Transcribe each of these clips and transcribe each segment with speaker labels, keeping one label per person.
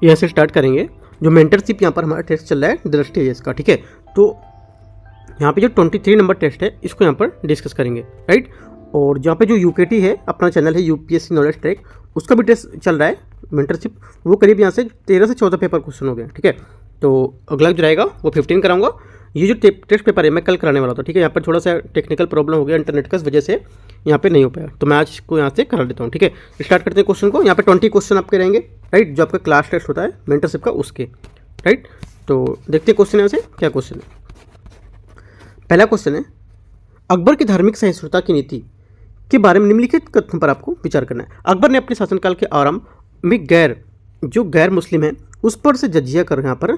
Speaker 1: यहाँ से स्टार्ट करेंगे। जो मेंटरशिप यहाँ पर हमारा टेस्ट चल रहा है दृष्टि है इसका, ठीक है। तो यहाँ पे जो 23 नंबर टेस्ट है इसको यहाँ पर डिस्कस करेंगे, राइट। और जहाँ पे जो यूकेटी है अपना चैनल है यूपीएससी नॉलेज ट्रैक, उसका भी टेस्ट चल रहा है मेंटरशिप। वो करीब यहाँ से 13 से 14 पेपर क्वेश्चन हो गए, ठीक है। तो अगला जो रहेगा वो 15 कराऊंगा। ये जो टेस्ट पेपर है मैं कल कराने वाला था, ठीक है। यहाँ पर थोड़ा सा टेक्निकल प्रॉब्लम हो गया इंटरनेट की वजह से, यहाँ पे नहीं हो पाया, तो मैं आज को यहाँ से करा देता हूँ, ठीक है। स्टार्ट करते हैं क्वेश्चन को। यहाँ पे 20 क्वेश्चन आपके रहेंगे, राइट, जो आपका क्लास टेस्ट होता है मेंटरशिप का उसके, राइट। तो देखते हैं क्वेश्चन यहाँ से क्या क्वेश्चन है। पहला क्वेश्चन है, अकबर की धार्मिक सहिष्णुता की नीति के बारे में निम्नलिखित कथनों पर आपको विचार करना है। अकबर ने अपने शासनकाल के आरंभ में गैर मुस्लिम है उस पर से जजिया कर यहाँ पर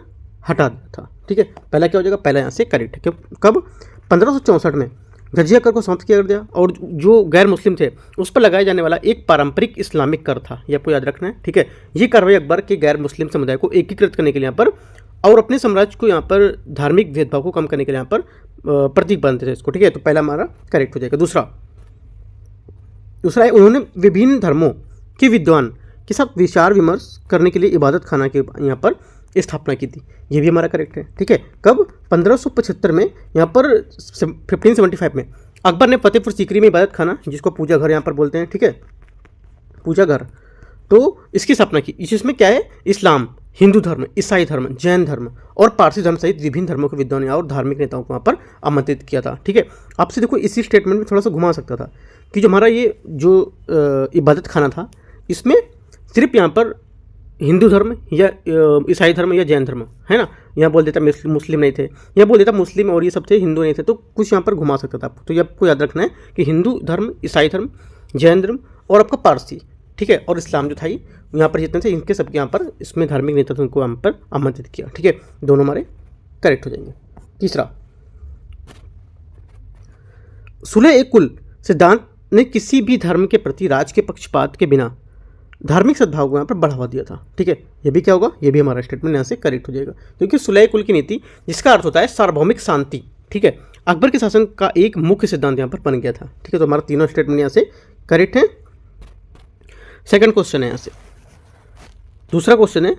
Speaker 1: हटा दिया था, ठीक है। पहला क्या हो जाएगा, पहला यहाँ से करेक्ट है। कब? 1564 में जजिया कर को समाप्त किया कर दिया, और जो गैर मुस्लिम थे उस पर लगाया जाने वाला एक पारंपरिक इस्लामिक कर था, ये आपको याद रखना है, ठीक है। ये कार्रवाई अकबर के गैर मुस्लिम समुदाय को एकीकृत करने के लिए यहाँ पर और अपने साम्राज्य को यहाँ पर धार्मिक भेदभाव को कम करने के लिए यहाँ पर प्रतीक बनते थे इसको, ठीक है। तो पहला हमारा करेक्ट हो जाएगा। दूसरा है, उन्होंने विभिन्न धर्मों के विद्वान के साथ विचार विमर्श करने के लिए इबादत खाना के यहाँ पर स्थापना की थी, ये भी हमारा करेक्ट है, ठीक है। कब? 1575 में, यहाँ पर 1575 में अकबर ने फतेहपुर सीकरी में इबादत खाना, जिसको पूजा घर यहाँ पर बोलते हैं, ठीक है, पूजा घर, तो इसकी स्थापना की। इसमें क्या है, इस्लाम, हिंदू धर्म, ईसाई धर्म, जैन धर्म और पारसी धर्म सहित विभिन्न धर्मों के विद्वान और धार्मिक नेताओं को वहाँ पर आमंत्रित किया था, ठीक है। आपसे देखो इसी स्टेटमेंट में थोड़ा सा घुमा सकता था कि जो हमारा ये जो इबादत खाना था इसमें सिर्फ यहाँ पर हिंदू धर्म या ईसाई धर्म या जैन धर्म है ना, यहाँ बोल देता मुस्लिम नहीं थे, यहाँ बोल देता मुस्लिम और ये सब थे, हिंदू नहीं थे, तो कुछ यहाँ पर घुमा सकता था आपको। तो ये आपको याद रखना है कि हिंदू धर्म, ईसाई धर्म, जैन धर्म और आपका पारसी, ठीक है, और इस्लाम जो था यहाँ पर जितने थे इनके सबके यहाँ पर इसमें धार्मिक नेता थे, उनको यहाँ पर आमंत्रित किया, ठीक है। दोनों हमारे करेक्ट हो जाएंगे। तीसरा, सुलह-ए-कुल सिद्धांत ने किसी भी धर्म के प्रति राज के पक्षपात के बिना धार्मिक सद्भाव को यहाँ पर बढ़ावा दिया था, ठीक है। ये भी क्या होगा, ये भी हमारा स्टेटमेंट यहाँ से करेक्ट हो जाएगा, क्योंकि सुलह-ए-कुल की नीति जिसका अर्थ होता है सार्वभौमिक शांति, ठीक है, अकबर के शासन का एक मुख्य सिद्धांत यहाँ पर बन गया था, ठीक है। तो हमारा तीनों स्टेटमेंट यहाँ से करेक्ट है। सेकंड क्वेश्चन है यहाँ से, दूसरा क्वेश्चन है,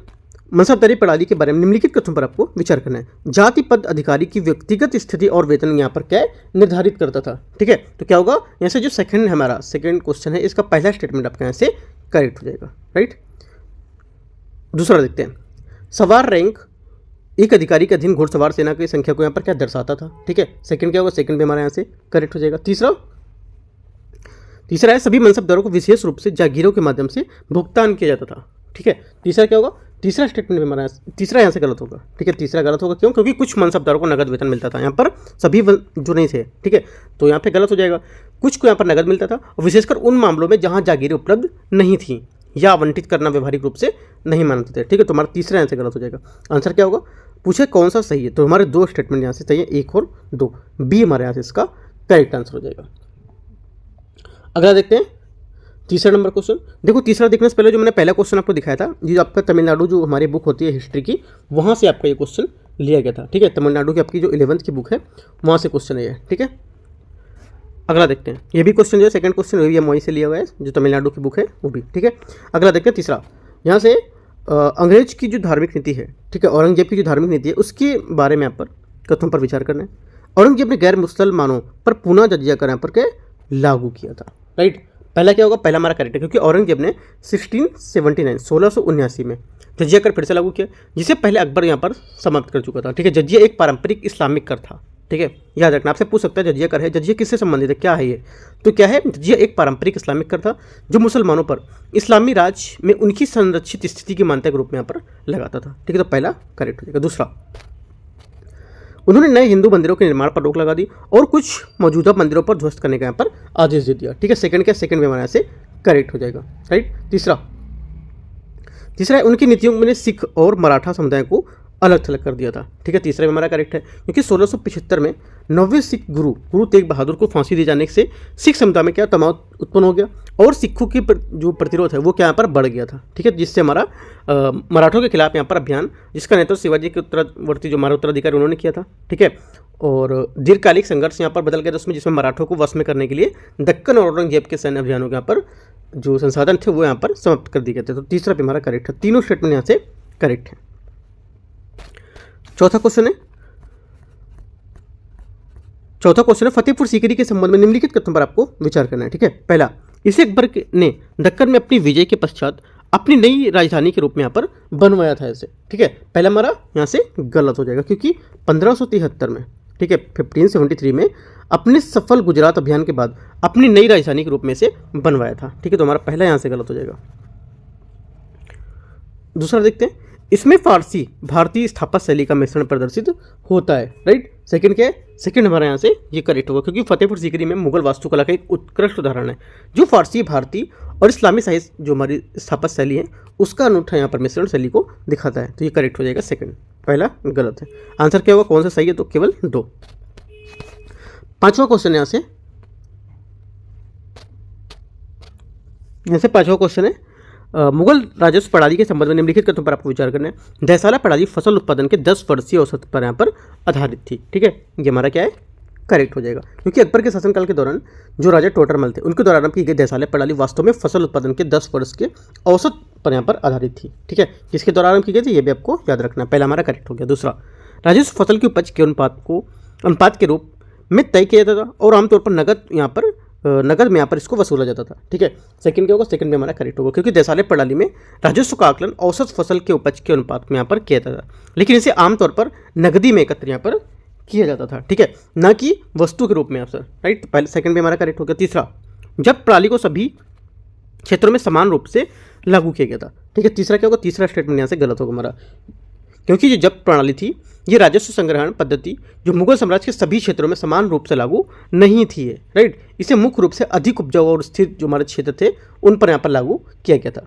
Speaker 1: मनसबदारी प्रणाली के बारे में निम्नलिखित कथनों पर आपको विचार करना है। जाति पद अधिकारी की व्यक्तिगत स्थिति और वेतन यहाँ पर क्या है, निर्धारित करता था, ठीक है। तो क्या होगा, यहाँ से जो सेकंड हमारा सेकंड क्वेश्चन है इसका पहला स्टेटमेंट आपका यहाँ से करेक्ट हो जाएगा, राइट। दूसरा देखते हैं, सवार रैंक एक अधिकारी के अधीन घुड़सवार सेना की संख्या को यहाँ पर क्या दर्शाता था, ठीक है। सेकंड क्या होगा, सेकंड भी हमारे यहाँ से करेक्ट हो जाएगा। तीसरा है, सभी मनसबदारों को विशेष रूप से जागीरों के माध्यम से भुगतान किया जाता था, ठीक है। तीसरा क्या होगा, तीसरा स्टेटमेंट में हमारा तीसरा यहाँ से गलत होगा, ठीक है। तीसरा गलत होगा क्यों, क्योंकि कुछ मनसबदारों को नगद वेतन मिलता था, यहाँ पर सभी जो नहीं थे, ठीक है, तो यहाँ पे गलत हो जाएगा। कुछ को यहाँ पर नगद मिलता था, और विशेषकर उन मामलों में जहाँ जागीरें उपलब्ध नहीं थी या आवंटित करना व्यवहारिक रूप से नहीं मानते थे, ठीक है। तो हमारा तीसरा यहाँ से गलत हो जाएगा। आंसर क्या होगा, पूछे कौन सा सही है, तो हमारे दो स्टेटमेंट यहाँ से सही है, 1 और 2, बी हमारे यहाँ से इसका करेक्ट आंसर हो जाएगा। अगला देखते हैं तीसरा नंबर क्वेश्चन। देखो तीसरा देखने से पहले जो मैंने पहला क्वेश्चन आपको दिखाया था, ये आपका तमिलनाडु जो हमारी बुक होती है हिस्ट्री की, वहाँ से आपका ये क्वेश्चन लिया गया था, ठीक है। तमिलनाडु की आपकी जो 11th की बुक है वहाँ से क्वेश्चन है ये, ठीक है। अगला देखते हैं, ये भी क्वेश्चन जो है सेकंड क्वेश्चन वो भी हम वहीं से लिया हुआ है, जो तमिलनाडु की बुक है वो भी, ठीक है। अगला देखते हैं तीसरा, यहाँ से अंग्रेज की जो धार्मिक नीति है, ठीक है, औरंगजेब की जो धार्मिक नीति है उसके बारे में यहाँ पर कथनों पर विचार करना है। औरंगजेब ने गैर मुसलमानों पर पुनः जजिया कर यहाँ पर क्या लागू किया था, राइट। पहला क्या होगा, पहला हमारा करेक्ट है, क्योंकि औरंगजेब ने 1679 में जजिया कर फिर से लागू किया, जिसे पहले अकबर यहाँ पर समाप्त कर चुका था, ठीक है। जजिया एक पारंपरिक इस्लामिक कर था, ठीक है, याद रखना। आपसे पूछ सकता है जजिया कर है, जजिया किससे संबंधित है, क्या है ये, तो क्या है, जजिया एक पारंपरिक इस्लामिक कर था जो मुसलमानों पर इस्लामी राज में उनकी संरक्षित स्थिति की मान्यता के रूप में यहाँ पर लगाता था, ठीक है। तो पहला करेक्ट हो जाएगा। दूसरा, उन्होंने नए हिंदू मंदिरों के निर्माण पर रोक लगा दी और कुछ मौजूदा मंदिरों पर ध्वस्त करने का यहाँ पर आदेश दे दिया, ठीक है। सेकंड क्या, सेकंड भी हमारे यहाँ से करेक्ट हो जाएगा, राइट। तीसरा है, उनकी नीतियों में सिख और मराठा समुदाय को अलग थलग कर दिया था, ठीक है। तीसरा भी हमारा करेक्ट है, क्योंकि 1675 में 9वें सिख गुरु तेग बहादुर को फांसी दी जाने से सिख समुदाय में क्या तनाव उत्पन्न हो गया और सिखों की जो प्रतिरोध है वो क्या यहाँ पर बढ़ गया था, ठीक है। जिससे हमारा मराठों के खिलाफ यहाँ पर अभियान, जिसका नेतृत्व शिवाजी के उत्तरवर्ती जो हमारे उत्तराधिकारी उन्होंने किया था, ठीक है। और दीर्घकालिक संघर्ष यहाँ पर बदल गया था उसमें, जिसमें मराठों को वश में करने के लिए दक्कन और औरंगजेब के सैन्य अभियानों के यहाँ पर जो संसाधन थे वो यहाँ पर समाप्त कर दिए गए थे। तो तीसरा भी हमारा करेक्ट है, तीनों स्टेटमेंट यहाँ से करेक्ट है। चौथा क्वेश्चन है फतेहपुर सीकरी के संबंध में निम्नलिखित कथनों पर आपको विचार करना है। ठीक है, पहला, इसे अकबर ने दक्कन में अपनी विजय के पश्चात अपनी नई राजधानी के रूप में यहाँ पर बनवाया था इसे। ठीक है, पहला हमारा यहाँ से गलत हो जाएगा क्योंकि 1573 में, ठीक है, 1573 में अपने सफल गुजरात अभियान के बाद अपनी नई राजधानी के रूप में इसे बनवाया था। ठीक है, तो हमारा पहला यहाँ से गलत हो जाएगा। दूसरा देखते हैं, इसमें फारसी भारतीय स्थापत्य शैली का मिश्रण प्रदर्शित होता है। राइट, सेकंड क्या है? सेकंड हमारे यहाँ से ये करेक्ट होगा क्योंकि फतेहपुर सीकरी में मुगल वास्तुकला का एक उत्कृष्ट उदाहरण है जो फारसी, भारतीय और इस्लामी साहित्य जो हमारी स्थापत्य शैली है उसका अनूठा यहाँ पर मिश्रण शैली को दिखाता है। तो ये करेक्ट हो जाएगा सेकंड, पहला गलत है। आंसर क्या होगा, कौन सा सही है? तो केवल 2। पांचवा क्वेश्चन यहाँ से पांचवा क्वेश्चन है, मुगल राजस्व प्रणाली के संबंध में निम्नलिखित कथनों पर आपको विचार करना है। दहसाला प्रणाली फसल उत्पादन के 10 वर्षीय औसत पर यहाँ पर आधारित थी। ठीक है, ये हमारा क्या है? करेक्ट हो जाएगा क्योंकि अकबर के शासनकाल के दौरान जो राजा टोडरमल थे उनके द्वारा की गई दहसाला प्रणाली वास्तव में फसल उत्पादन के 10 वर्ष के औसत पर यहाँ पर आधारित थी। ठीक है, किसके द्वारा की गई थी ये भी आपको याद रखना है। पहला हमारा करेक्ट हो गया। दूसरा, राजस्व फसल की उपज के अनुपात के रूप में तय किया जाता था और आमतौर पर नगद में यहाँ पर इसको वसूला जाता था। ठीक है, सेकंड क्या होगा? सेकंड में हमारा करेक्ट होगा क्योंकि दहसाले प्रणाली में राजस्व का आकलन औसत फसल के उपज के अनुपात में यहाँ पर किया जाता था, लेकिन इसे आमतौर पर नगदी में एकत्र यहाँ पर किया जाता था। ठीक है, ना कि वस्तु के रूप में अवसर। राइट, पहले सेकंड में हमारा करेक्ट हो गया। तीसरा, जब प्रणाली को सभी क्षेत्रों में समान रूप से लागू किया गया था। ठीक है, तीसरा क्या होगा? तीसरा स्टेटमेंट यहाँ से गलत होगा हमारा क्योंकि जो जब प्रणाली थी ये राजस्व संग्रहण पद्धति जो मुगल साम्राज्य के सभी क्षेत्रों में समान रूप से लागू नहीं थी है। राइट, इसे मुख्य रूप से अधिक उपजाऊ और स्थिर जो हमारे क्षेत्र थे उन पर यहाँ पर लागू किया गया था।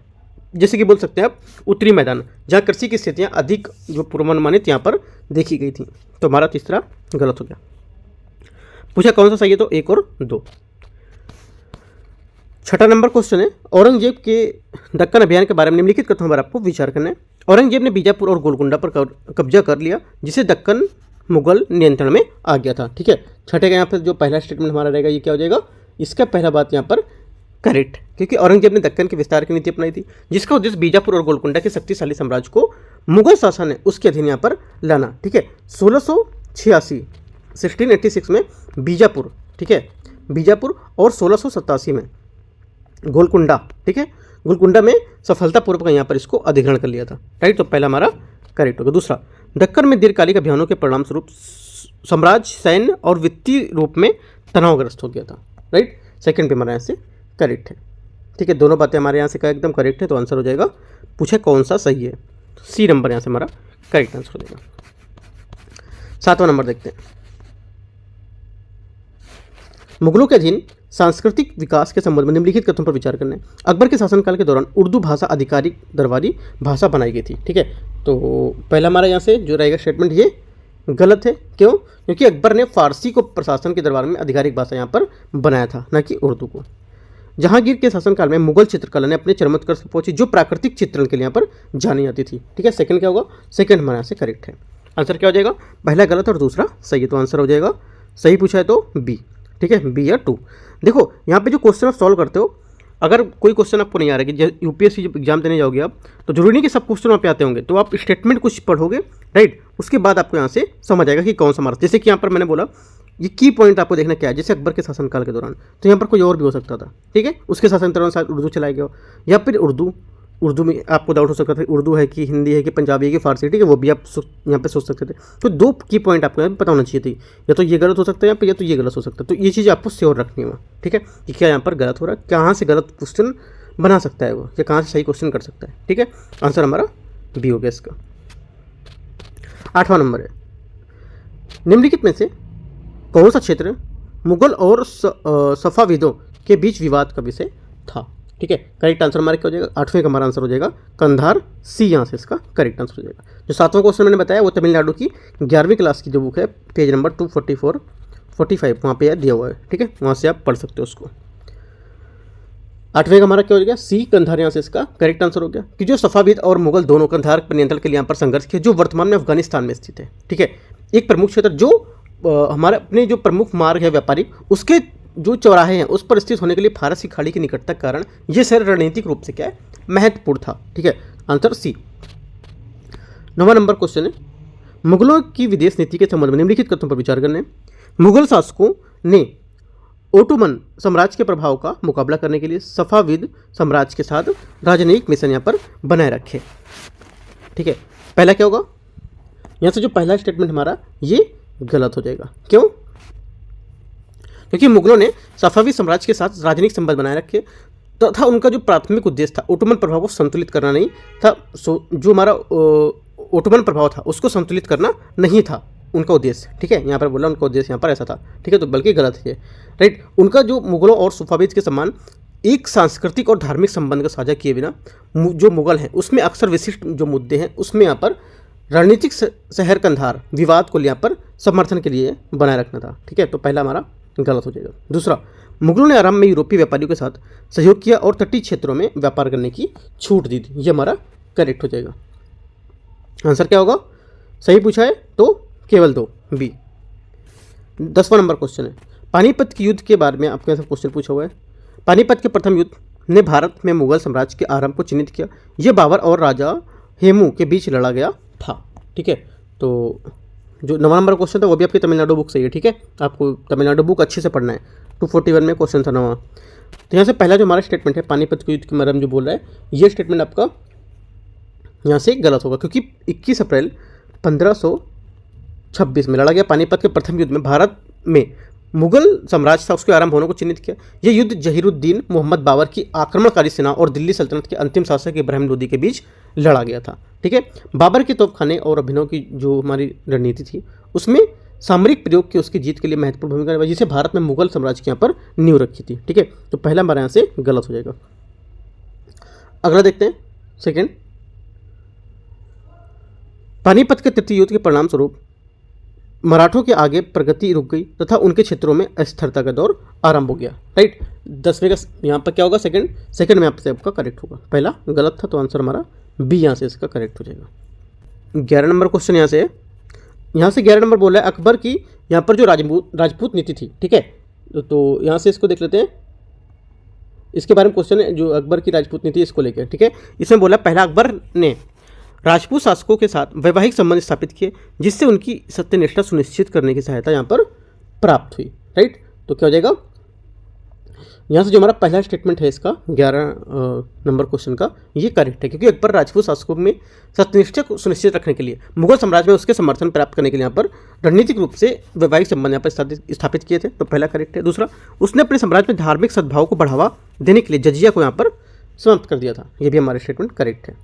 Speaker 1: जैसे कि बोल सकते हैं आप उत्तरी मैदान जहाँ कृषि की स्थितियाँ अधिक जो पूर्वानुमानित यहाँ पर देखी गई थी। तो हमारा तीसरा गलत हो गया। पूछा कौन सा सही है? तो 1 और 2। छठा नंबर क्वेश्चन है, औरंगजेब के दक्कन अभियान के बारे में निम्नलिखित कथनों पर आपको विचार करना है। औरंगजेब ने बीजापुर और गोलकुंडा पर कब्जा कर लिया जिसे दक्कन मुगल नियंत्रण में आ गया था। ठीक है, छठे का यहाँ पर जो पहला स्टेटमेंट हमारा रहेगा ये क्या हो जाएगा? इसका पहला बात यहाँ पर करेक्ट क्योंकि औरंगजेब ने दक्कन के विस्तार की नीति अपनाई थी जिसका उद्देश्य बीजापुर और गोलकुंडा के शक्तिशाली साम्राज्य को मुगल शासन है उसके अधीन यहाँ पर लाना। ठीक है, 1686 में बीजापुर, ठीक है, बीजापुर और 1687 में गोलकुंडा। ठीक है, गोलकुंडा में सफलतापूर्वक यहाँ पर इसको अधिग्रहण कर लिया था। राइट, तो पहला हमारा करेक्ट होगा। दूसरा, दक्कन में दीर्घकालिक अभियानों के परिणाम स्वरूप साम्राज्य सैन्य और वित्तीय रूप में तनावग्रस्त हो गया था। राइट, सेकंड पे हमारे यहाँ से करेक्ट है। ठीक है, दोनों बातें हमारे यहाँ से एकदम करेक्ट है तो आंसर हो जाएगा। पूछे कौन सा सही है? सी नंबर यहाँ से हमारा करेक्ट आंसर हो जाएगा। 7वां नंबर देखते हैं, मुगलों के अधीन सांस्कृतिक विकास के संबंध में निम्नलिखित कथनों पर विचार करना है। अकबर के शासनकाल के दौरान उर्दू भाषा आधिकारिक दरबारी भाषा बनाई गई थी। ठीक है, तो पहला हमारा यहाँ से जो रहेगा स्टेटमेंट ये गलत है। क्यों? क्योंकि अकबर ने फारसी को प्रशासन के दरबार में आधिकारिक भाषा यहाँ पर बनाया था, ना कि उर्दू को। जहांगीर के शासनकाल में मुगल चित्रकला ने अपने चरमोत्कर्ष पर पहुंची जो प्राकृतिक चित्रण के लिए यहाँ पर जानी जाती थी। ठीक है, सेकंड क्या होगा? सेकंड हमारे यहाँ से करेक्ट है। आंसर क्या हो जाएगा? पहला गलत और दूसरा सही है, तो आंसर हो जाएगा सही पूछा है तो बी। ठीक है, बी या 2। देखो यहाँ पे जो क्वेश्चन आप सॉल्व करते हो, अगर कोई क्वेश्चन आपको नहीं आ रहा है कि यूपीएससी जब एग्जाम देने जाओगे आप, तो जरूरी नहीं कि सब क्वेश्चन वहाँ पे आते होंगे, तो आप स्टेटमेंट कुछ पढ़ोगे। राइट, उसके बाद आपको यहाँ से समझ आएगा कि कौन सा मार्क्स। जैसे कि यहाँ पर मैंने बोला ये की पॉइंट आपको देखना क्या है, जैसे अकबर के शासनकाल के दौरान, तो यहाँ पर कोई और भी हो सकता था। ठीक है, उसके शासन के दौरान शायद उर्दू चलाई गया या फिर उर्दू में आपको डाउट हो सकता था उर्दू है कि हिंदी है कि पंजाबी है कि फारसी। ठीक है, वो भी आप यहाँ पे सोच सकते थे। तो 2 की पॉइंट आपको पता होना चाहिए थी, या तो ये गलत हो सकता है या तो ये गलत हो सकता है। तो ये चीज़ आपको श्योर रखनी है। ठीक है, कि क्या यहाँ पर गलत हो रहा है, कहाँ से गलत क्वेश्चन बना सकता है वो, या कहाँ से सही क्वेश्चन कर सकता है। ठीक है, आंसर हमारा बी हो गया इसका। 8वां नंबर है, निम्नलिखित में से कौन सा क्षेत्र मुगल और सफाविदों के बीच विवाद का विषय था? ठीक है, करेक्ट आंसर हमारा क्या हो जाएगा? 8वें का हमारा आंसर हो जाएगा कंधार, सी यहाँ से इसका करेक्ट आंसर हो जाएगा। जो 7वां क्वेश्चन मैंने बताया वो तमिलनाडु की 11वीं क्लास की जो बुक है, पेज नंबर 244-45 वहाँ पे दिया हुआ है। ठीक है, वहाँ से आप पढ़ सकते हो उसको। 8वें का हमारा क्या हो गया? सी कंधार, यहाँ से इसका करेक्ट आंसर हो गया कि जो सफाविद और मुगल दोनों कंधार पर नियंत्रण के लिए यहाँ पर संघर्ष किया, जो वर्तमान में अफगानिस्तान में स्थित है। ठीक है, एक प्रमुख क्षेत्र जो हमारे अपने जो प्रमुख मार्ग है व्यापारिक, उसके जो चौराहे हैं उस पर स्थित होने के लिए फारसी खाड़ी की निकटता के कारण ये शहर रणनीतिक रूप से क्या है? महत्वपूर्ण था। ठीक है, आंसर सी। 9वां नंबर क्वेश्चन है, मुगलों की विदेश नीति के संबंध में निम्नलिखित कथनों पर विचार करना है। मुगल शासकों ने ओटोमन साम्राज्य के प्रभाव का मुकाबला करने के लिए सफाविद साम्राज्य के साथ राजनयिक मिशन यहाँ पर बनाए रखे। ठीक है, पहला क्या होगा, यहाँ से जो पहला स्टेटमेंट हमारा ये गलत हो जाएगा। क्यों? क्योंकि मुगलों ने सफाविद साम्राज्य के साथ राजनीतिक संबंध बनाए रखे तथा उनका जो प्राथमिक उद्देश्य था ओटोमन प्रभाव को संतुलित करना नहीं था। जो हमारा ओटोमन प्रभाव था उसको संतुलित करना नहीं था उनका उद्देश्य। ठीक है, यहाँ पर बोला उनका उद्देश्य यहाँ पर ऐसा था। ठीक है, तो बल्कि गलत है, राइट। उनका जो मुगलों और सफाविद के समान एक सांस्कृतिक और धार्मिक संबंध का साझा किए बिना जो मुगल हैं उसमें अक्सर विशिष्ट जो मुद्दे हैं उसमें यहाँ पर रणनीतिक शहर कंधार विवाद को यहाँ पर समर्थन के लिए बनाए रखना था। ठीक है, तो पहला हमारा गलत हो जाएगा। दूसरा, मुगलों ने आरंभ में यूरोपीय व्यापारियों के साथ सहयोग किया और तटीय क्षेत्रों में व्यापार करने की छूट दी थी। ये हमारा करेक्ट हो जाएगा। आंसर क्या होगा? सही पूछा है तो केवल 2 बी। 10वां नंबर क्वेश्चन है, पानीपत के युद्ध के बारे में आपके यहाँ क्वेश्चन पूछा हुआ है। पानीपत के प्रथम युद्ध ने भारत में मुगल साम्राज्य के आरंभ को चिन्हित किया। यह बाबर और राजा हेमू के बीच लड़ा गया था। ठीक है, तो जो 9वां नंबर क्वेश्चन था वो भी आपकी तमिलनाडु बुक से ही है। ठीक है, आपको तमिलनाडु बुक अच्छे से पढ़ना है। 241 में क्वेश्चन था 9वां। तो यहाँ से पहला जो हमारा स्टेटमेंट है पानीपत के युद्ध के बारे में जो बोल रहा है ये स्टेटमेंट आपका यहाँ से गलत होगा, क्योंकि 21 अप्रैल 1526 में लड़ा गया पानीपत के प्रथम युद्ध में भारत में मुगल साम्राज्य था उसके आरंभ होने को चिन्हित किया। यह युद्ध जहीरुद्दीन मोहम्मद बाबर की आक्रमणकारी सेना और दिल्ली सल्तनत के अंतिम शासक इब्राहिम लोदी के बीच लड़ा गया था। ठीक है, बाबर के तोपखाने और अभिनव की जो हमारी रणनीति थी उसमें सामरिक प्रयोग की उसकी जीत के लिए महत्वपूर्ण भूमिका निभाई, जिसे भारत में मुगल साम्राज्य के यहाँ पर नींव रखी थी। ठीक है, तो पहला हमारे यहाँ से गलत हो जाएगा। अगला देखते हैं सेकेंड, पानीपत के तृतीय युद्ध के परिणाम स्वरूप मराठों के आगे प्रगति रुक गई तथा उनके क्षेत्रों में अस्थिरता का दौर आरंभ हो गया। राइट, 10वें का यहाँ पर क्या होगा? सेकंड में आपसे आपका करेक्ट होगा। पहला गलत था तो आंसर हमारा बी यहाँ से इसका करेक्ट हो जाएगा। 11 नंबर क्वेश्चन यहाँ से 11 नंबर बोला है अकबर की यहाँ पर जो राजपूत नीति थी। ठीक है, तो यहाँ से इसको देख लेते हैं। इसके बारे में क्वेश्चन है जो अकबर की राजपूत नीति इसको लेकर। ठीक है, इसमें बोला पहला अकबर ने राजपूत शासकों के साथ वैवाहिक संबंध स्थापित किए जिससे उनकी सत्यनिष्ठा सुनिश्चित करने की सहायता यहाँ पर प्राप्त हुई। राइट, तो क्या हो जाएगा? यहाँ से जो हमारा पहला स्टेटमेंट है इसका 11 नंबर क्वेश्चन का ये करेक्ट है, क्योंकि अकबर राजपूत शासकों में सत्यनिष्ठा को सुनिश्चित रखने के लिए मुगल साम्राज्य में उसके समर्थन प्राप्त करने के लिए यहाँ पर रणनीतिक रूप से वैवाहिक संबंध यहाँ पर स्थापित किए थे। तो पहला करेक्ट है। दूसरा, उसने अपने साम्राज्य में धार्मिक सद्भाव को बढ़ावा देने के लिए जजिया को यहाँ पर समाप्त कर दिया था। ये भी हमारा स्टेटमेंट करेक्ट है।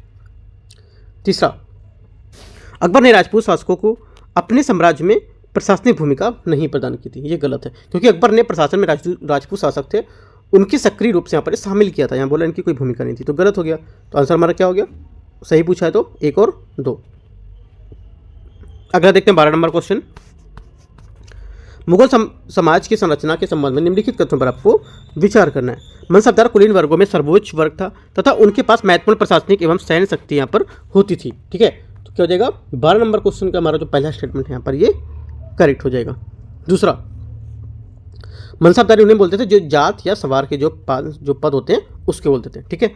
Speaker 1: तीसरा, अकबर ने राजपूत शासकों को अपने साम्राज्य में प्रशासनिक भूमिका नहीं प्रदान की थी। ये गलत है, क्योंकि अकबर ने प्रशासन में राजपूत शासक थे उनकी सक्रिय रूप से यहाँ पर शामिल किया था। यहाँ बोला इनकी कोई भूमिका नहीं थी, तो गलत हो गया। तो आंसर हमारा क्या हो गया? सही पूछा है तो 1 और 2। अगला देखते हैं 12 नंबर क्वेश्चन, मुगल समाज की संरचना के संबंध में निम्नलिखित कथनों पर आपको विचार करना है। मनसबदार कुलीन वर्गों में सर्वोच्च वर्ग था तथा उनके पास महत्वपूर्ण प्रशासनिक एवं सैन्य शक्ति यहाँ पर होती थी। ठीक है, तो क्या हो जाएगा? 12 नंबर क्वेश्चन का हमारा जो पहला स्टेटमेंट है यहाँ पर ये करेक्ट हो जाएगा। दूसरा, मनसबदारी उन्हें बोलते थे जो जात या सवार के जो पद होते हैं उसके बोलते थे। ठीक है,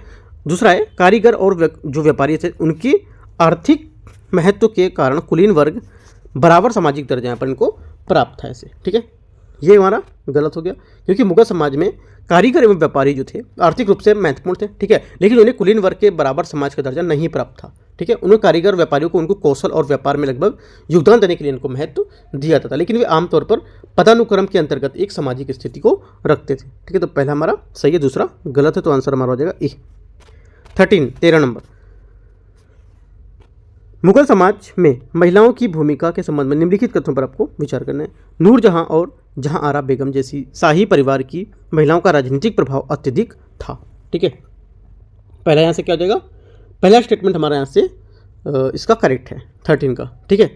Speaker 1: दूसरा है कारीगर और जो व्यापारी थे उनकी आर्थिक महत्व के कारण कुलीन वर्ग बराबर सामाजिक दर्जा यहाँ पर इनको प्राप्त था ऐसे। ठीक है, ये हमारा गलत हो गया, क्योंकि मुगल समाज में कारीगर एवं व्यापारी जो थे आर्थिक रूप से महत्वपूर्ण थे। ठीक है, लेकिन उन्हें कुलीन वर्ग के बराबर समाज का दर्जा नहीं प्राप्त था। ठीक है, उन्हें कारीगर और व्यापारियों को उनको कौशल और व्यापार में लगभग योगदान देने के लिए इनको महत्व दिया जाता था, लेकिन वे आमतौर पर पदानुक्रम के अंतर्गत एक सामाजिक स्थिति को रखते थे। ठीक है, तो पहला हमारा सही है, दूसरा गलत है, तो आंसर हमारा हो जाएगा ए। 13 नंबर, मुगल समाज में महिलाओं की भूमिका के संबंध में निम्नलिखित कथनों पर आपको विचार करना है। नूरजहां और जहां आरा बेगम जैसी शाही परिवार की महिलाओं का राजनीतिक प्रभाव अत्यधिक था। ठीक है, पहला यहाँ से क्या हो जाएगा? पहला स्टेटमेंट हमारा यहाँ से इसका करेक्ट है 13 का। ठीक है,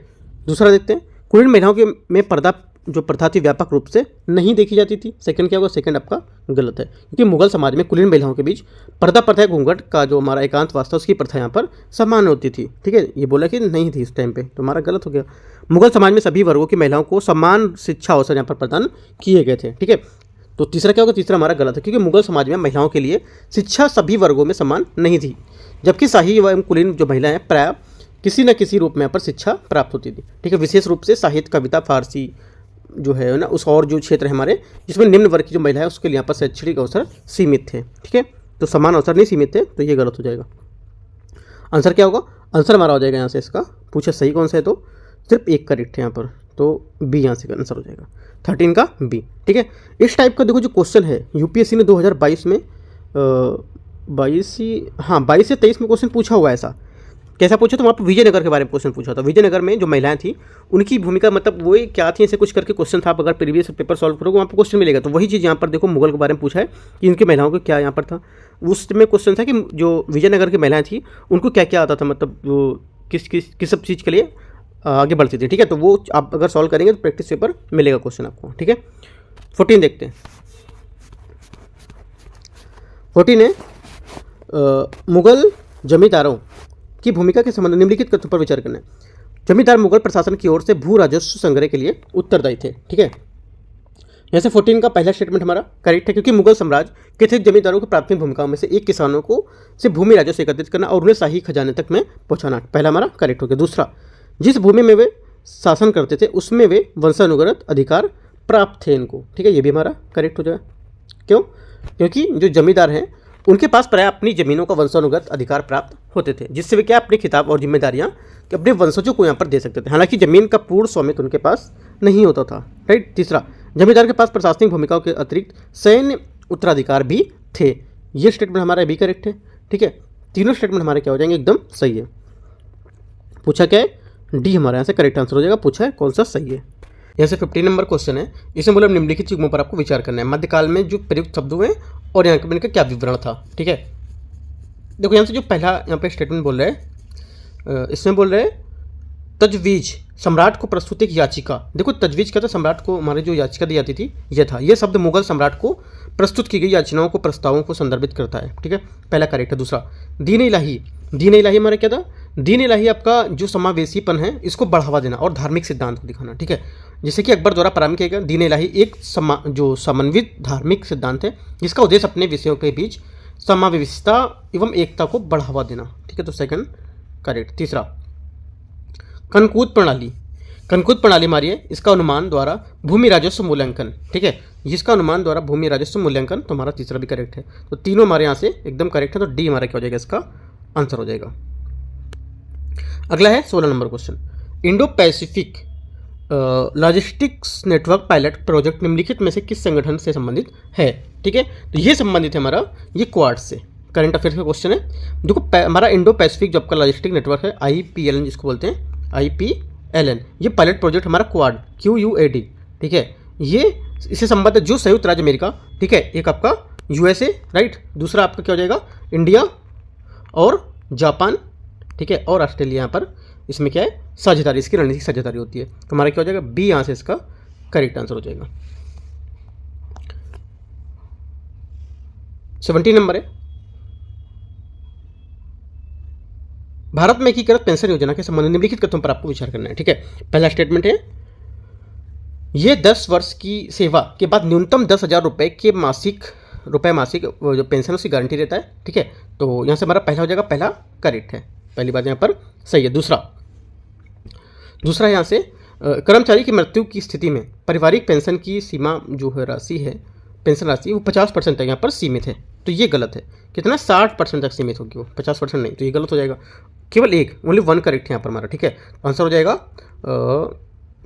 Speaker 1: दूसरा देखते हैं, कुलीन महिलाओं के में पर्दा जो प्रथा थी व्यापक रूप से नहीं देखी जाती थी। सेकंड क्या होगा? सेकंड आपका गलत है, क्योंकि मुगल समाज में कुलीन महिलाओं के बीच पर्दा प्रथा घूंघट का जो हमारा एकांत वास्ता उसकी प्रथा यहाँ पर समान होती थी। ठीक है, ये बोला कि नहीं थी इस टाइम पे, तो हमारा गलत हो गया। मुगल समाज में सभी वर्गों की महिलाओं को समान शिक्षा अवसर यहाँ पर प्रदान किए गए थे। ठीक है, तो तीसरा क्या होगा? तीसरा हमारा गलत है, क्योंकि मुगल समाज में महिलाओं के लिए शिक्षा सभी वर्गों में समान नहीं थी, जबकि शाही एवं कुलीन जो महिलाएं प्राय किसी न किसी रूप में यहाँ पर शिक्षा प्राप्त होती थी। ठीक है, विशेष रूप से साहित्य, कविता, फारसी जो है ना, उस और जो क्षेत्र है हमारे जिसमें निम्न वर्ग की जो महिला है उसके लिए यहाँ पर शैक्षणिक अवसर सीमित थे। ठीक है, तो समान अवसर नहीं सीमित थे, तो ये गलत हो जाएगा। आंसर क्या होगा? आंसर हमारा हो जाएगा यहाँ से, इसका पूछा सही कौन सा है, तो सिर्फ एक करेक्ट है यहाँ पर, तो बी यहाँ से आंसर हो जाएगा 13 का बी। ठीक है, इस टाइप का देखो जो क्वेश्चन है यूपीएससी ने 2022 में 22 से 23 में क्वेश्चन पूछा हुआ है। ऐसा कैसा पूछा? तो वहाँ पर विजयनगर के बारे में क्वेश्चन पूछा था। विजयनगर में जो महिलाएं थी उनकी भूमिका मतलब वो क्या थी, ऐसे कुछ करके क्वेश्चन था। आप अगर प्रीवियस पेपर सॉल्व करोगे वहाँ पर क्वेश्चन मिलेगा। तो वही चीज़ यहाँ पर देखो मुगल के बारे में पूछा है कि इनकी महिलाओं को क्या यहाँ पर था। उसमें क्वेश्चन था कि जो विजयनगर की महिलाएं थी उनको क्या क्या आता था, मतलब वो किस सब चीज़ के लिए आगे बढ़ती थी। ठीक है, तो वो आप अगर सॉल्व करेंगे तो प्रैक्टिस पेपर मिलेगा क्वेश्चन आपको। ठीक है, 14 देखते हैं। 14 है मुगल जमींदारों की भूमिका के संबंध में निम्नलिखित तथ्यों पर विचार करना है। जमींदार मुगल प्रशासन की ओर से भू राजस्व संग्रह के लिए उत्तरदायी थे। ठीक है, यहाँ से 14 का पहला स्टेटमेंट हमारा करेक्ट है, क्योंकि मुगल साम्राज्य के थे जमींदारों की प्राथमिक भूमिकाओं में से एक किसानों को से भूमि राजस्व एकत्रित करना और उन्हें शाही खजाने तक में पहुंचाना। पहला हमारा करेक्ट हो गया। दूसरा, जिस भूमि में वे शासन करते थे उसमें वे वंशानुगत अधिकार प्राप्त थे इनको। ठीक है, ये भी हमारा करेक्ट हो जाएगा। क्यों? क्योंकि जो जमींदार हैं उनके पास प्राय अपनी ज़मीनों का वंशानुगत अधिकार प्राप्त होते थे, जिससे वे क्या अपने खिताब और जिम्मेदारियां अपने वंशजों को यहाँ पर दे सकते थे। हालांकि ज़मीन का पूर्ण स्वामित्व उनके पास नहीं होता था। राइट। तीसरा, जमींदार के पास प्रशासनिक भूमिकाओं के अतिरिक्त सैन्य उत्तराधिकार भी थे। ये स्टेटमेंट हमारा भी करेक्ट है। ठीक है, तीनों स्टेटमेंट हमारे क्या हो जाएंगे? एकदम सही है। पूछा क्या है? डी हमारे यहाँ से करेक्ट आंसर हो जाएगा। पूछा है कौन सा सही है। यहाँ से 15 नंबर क्वेश्चन है। इसमें बोला निम्नलिखित चीजों पर आपको विचार करना है। मध्यकाल में जो प्रयुक्त शब्द हुए और यहाँ पे इनका क्या विवरण था। ठीक है, देखो यहाँ से जो पहला यहाँ पे स्टेटमेंट बोल रहे हैं, इसमें बोल रहे हैं तजवीज सम्राट को प्रस्तुत एक याचिका। देखो तजवीज क्या था? सम्राट को हमारी जो याचिका दी जाती थी यह था। यह शब्द मुगल सम्राट को प्रस्तुत की गई याचनाओं को, प्रस्तावों को संदर्भित करता है। ठीक है, पहला करेक्ट है। दूसरा, दीन इलाही। दीन इलाही हमारा क्या था? दीन इलाही आपका जो समावेशीपन है इसको बढ़ावा देना और धार्मिक सिद्धांत को दिखाना। ठीक है, जैसे कि अकबर द्वारा प्रारंभ किया गया दीन इलाही एक जो समन्वित धार्मिक सिद्धांत है जिसका उद्देश्य अपने विषयों के बीच समावेशिता एवं एकता को बढ़ावा देना। ठीक है, तो सेकंड करेक्ट। तीसरा, कनकूद प्रणाली। कनकूद प्रणाली हमारी है, इसका अनुमान द्वारा भूमि राजस्व मूल्यांकन। ठीक है, जिसका अनुमान द्वारा भूमि राजस्व मूल्यांकन, तो हमारा तीसरा भी करेक्ट है। तो तीनों हमारे यहाँ से एकदम करेक्ट है, तो डी हमारा क्या हो जाएगा? इसका आंसर हो जाएगा। अगला है 16 number question. Indo Pacific logistics network pilot project निम्नलिखित में से किस संगठन से संबंधित है? ठीक है, तो ये संबंधित है हमारा ये क्वाड से। करंट अफेयर्स का क्वेश्चन है। देखो हमारा इंडो पैसिफिक जो आपका लॉजिस्टिक नेटवर्क है IPLN जिसको बोलते हैं, IPLN, ये पायलट प्रोजेक्ट हमारा क्वाड QUAD। ठीक है, ये इससे संबंधित जो संयुक्त राज्य अमेरिका, ठीक है, एक आपका USA, राइट, दूसरा आपका क्या हो जाएगा? इंडिया और जापान, ठीक है, और ऑस्ट्रेलिया। यहाँ पर इसमें क्या है? साझेदारी, इसकी रणनीतिक साझेदारी होती है। तो हमारा क्या हो जाएगा? बी यहाँ से इसका करेक्ट आंसर हो जाएगा। 17 नंबर है, भारत में एकीकृत पेंशन योजना के संबंध में निम्नलिखित कथनों पर आपको विचार करना है। ठीक है, पहला स्टेटमेंट है ये 10 वर्ष की सेवा के बाद न्यूनतम 10,000 रुपये के मासिक जो पेंशन उसकी गारंटी रहता है। ठीक है, तो यहाँ से हमारा पहला हो जाएगा, पहला करेक्ट है, पहली बात यहाँ पर सही है। दूसरा यहाँ से कर्मचारी की मृत्यु की स्थिति में पारिवारिक पेंशन की सीमा जो है राशि है, पेंशन राशि वो 50% तक यहाँ पर सीमित है। तो ये गलत है। कितना? 60% तक सीमित होगी वो, 50% नहीं, तो ये गलत हो जाएगा। केवल एक, ओनली वन करेक्ट है यहाँ पर हमारा। ठीक है, आंसर हो जाएगा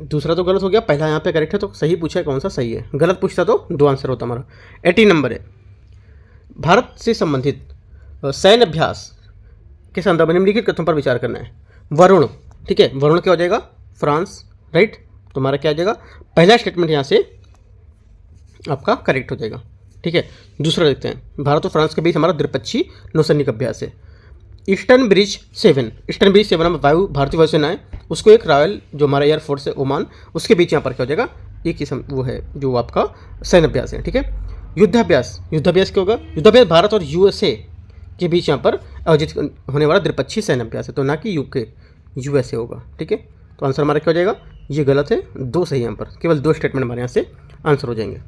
Speaker 1: दूसरा तो गलत हो गया, पहला यहाँ पे करेक्ट है, तो सही पूछा है कौन सा सही है। गलत पूछता तो दो आंसर होता हमारा। 18 नंबर है, भारत से संबंधित सैन्य अभ्यास के संदर्भ में निम्नलिखित कथनों पर विचार करना है। वरुण, ठीक है, वरुण क्या हो जाएगा? फ्रांस, राइट, तो हमारा क्या आ जाएगा? पहला स्टेटमेंट यहाँ से आपका करेक्ट हो जाएगा। ठीक है, दूसरा देखते हैं, भारत और फ्रांस के बीच हमारा द्विपक्षीय नौसैनिक अभ्यास है। ईस्टर्न ब्रिज 7 भारतीय वायुसेना है, उसको एक रॉयल जो हमारा एयरफोर्स है ओमान, उसके बीच यहाँ पर क्या हो जाएगा? एक किस्म वो है जो आपका सैन्य अभ्यास है। ठीक है, युद्धाभ्यास क्या होगा? युद्धाभ्यास भारत और USA के बीच यहाँ पर आयोजित होने वाला द्विपक्षीय सैन्य अभ्यास है, तो ना कि USA होगा। ठीक है, तो आंसर हमारा क्या हो जाएगा? ये गलत है, दो सही यहाँ पर, केवल दो स्टेटमेंट हमारे यहाँ से आंसर हो जाएंगे।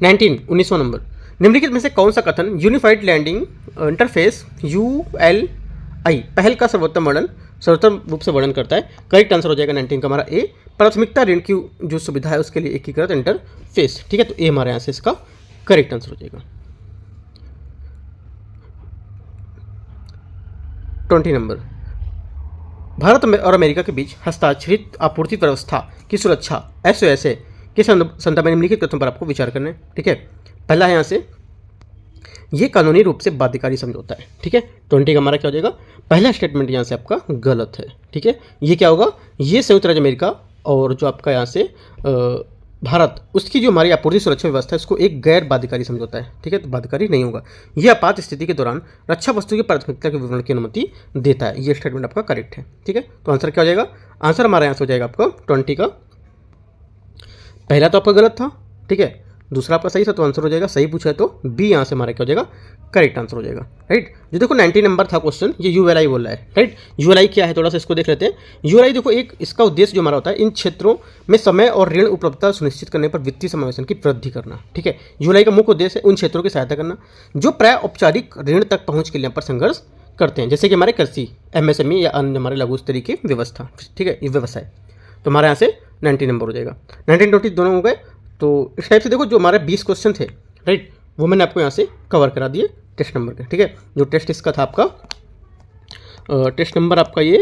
Speaker 1: 19वां नंबर, निम्नलिखित में से कौन सा कथन यूनिफाइड लैंडिंग इंटरफेस आई पहल का सर्वोत्तम रूप से वर्णन करता है। करेक्ट आंसर हो जाएगा 19 का हमारा ए। प्राथमिकता ऋण की जो सुविधा है उसके लिए एकीकृत इंटरफेस, ठीक है, तो ए हमारे यहाँ से इसका करेक्ट आंसर हो जाएगा। 20 नंबर, भारत और अमेरिका के बीच हस्ताक्षरित आपूर्ति व्यवस्था की सुरक्षा SOSA के संदर्भ में निम्नलिखित कथनों पर आपको विचार करना है, ठीक है। पहला है यहाँ से, ये कानूनी रूप से बाध्यकारी समझौता है, ठीक है। 20 का हमारा क्या हो जाएगा, पहला स्टेटमेंट यहाँ से आपका गलत है, ठीक है। ये क्या होगा, ये संयुक्त राज्य अमेरिका और जो आपका यहाँ से भारत, उसकी जो हमारी आपूर्ति सुरक्षा व्यवस्था है उसको एक गैर बाध्यकारी समझौता है, ठीक है, तो बाध्यकारी नहीं होगा। यह आपात स्थिति के दौरान रक्षा वस्तु की प्राथमिकता के विवरण की अनुमति देता है। ये स्टेटमेंट आपका करेक्ट है, ठीक है। तो आंसर क्या हो जाएगा, आंसर हमारा यहाँ से हो जाएगा आपका 20 का, पहला तो आपका गलत था, ठीक है, दूसरा आपका सही था, तो आंसर हो जाएगा, सही पूछा है तो बी यहाँ से हमारा क्या हो जाएगा, करेक्ट आंसर हो जाएगा, राइट। जो देखो 90 नंबर था क्वेश्चन, ये ULI बोल रहा है, राइट। ULI क्या है, थोड़ा सा इसको देख लेते हैं। ULI देखो, एक इसका उद्देश्य जो हमारा होता है, इन क्षेत्रों में समय और ऋण उपलब्धता सुनिश्चित करने पर वित्तीय समावेशन की वृद्धि करना, ठीक है। ULI का मुख्य उद्देश्य है उन क्षेत्रों की सहायता करना जो प्राय औपचारिक ऋण तक पहुँच के लिए पर संघर्ष करते हैं, जैसे कि हमारे कृषि, MSME या अन्य हमारे लघु स्तरीय की व्यवस्था, ठीक है, ये व्यवसाय। तो हमारे यहाँ से 90 नंबर हो जाएगा। 19-20 दोनों हो गए। तो इस टाइप से देखो, जो हमारे 20 क्वेश्चन थे, राइट, वो मैंने आपको यहाँ से कवर करा दिए टेस्ट नंबर के, ठीक है। जो टेस्ट इसका था आपका टेस्ट नंबर आपका ये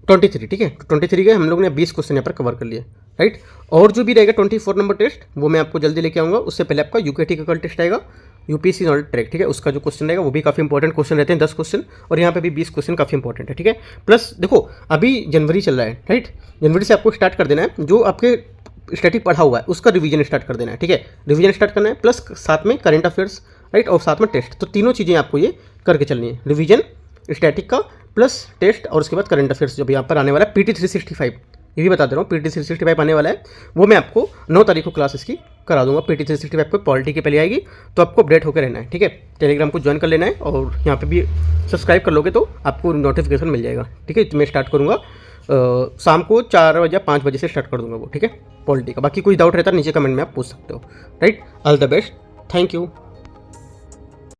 Speaker 1: 23, ठीक है। तो 23 के हम लोग ने 20 क्वेश्चन यहाँ पर कवर कर लिए, राइट। और जो भी रहेगा 24 नंबर टेस्ट, वो मैं आपको जल्दी लेके आऊँगा। उससे पहले आपका UKT का कल टेस्ट आएगा, UPSC नॉलेज ट्रैक, ठीक है। उसका जो क्वेश्चन रहेगा वो भी काफ़ी इंपॉर्टेंट क्वेश्चन रहते हैं, 10 क्वेश्चन, और यहाँ पे भी 20 क्वेश्चन काफ़ी इंपॉर्टेंट है, ठीक है। प्लस देखो, अभी जनवरी चल रहा है, राइट, जनवरी से आपको स्टार्ट कर देना है, जो आपके स्टैटिक पढ़ा हुआ है उसका रिवीजन स्टार्ट कर देना है, ठीक है। रिवीजन स्टार्ट करना है, प्लस साथ में करंट अफेयर्स, राइट, और साथ में टेस्ट। तो तीनों चीज़ें आपको ये करके चलनी है, रिवीजन, स्टैटिक का, प्लस टेस्ट, और उसके बाद करंट अफेयर्स जो भी यहाँ पर आने वाला है। PT 365, ये भी बता दे रहा हूँ, PT 365 आने वाला है, वो मैं आपको 9 तारीख को क्लास इसकी करा दूंगा। PT 365 को पॉलिटी की पहले आएगी, तो आपको अपडेट होकर रहना है, ठीक है। टेलीग्राम को ज्वाइन कर लेना है, और यहाँ पे भी सब्सक्राइब कर लोगे तो आपको नोटिफिकेशन मिल जाएगा, ठीक है। तो मैं स्टार्ट करूँगा शाम को 4 बजे 5 बजे से स्टार्ट कर दूंगा वो, ठीक है, पॉलिटी का। बाकी कोई डाउट रहता है नीचे कमेंट में आप पूछ सकते हो, right. All the best, thank you.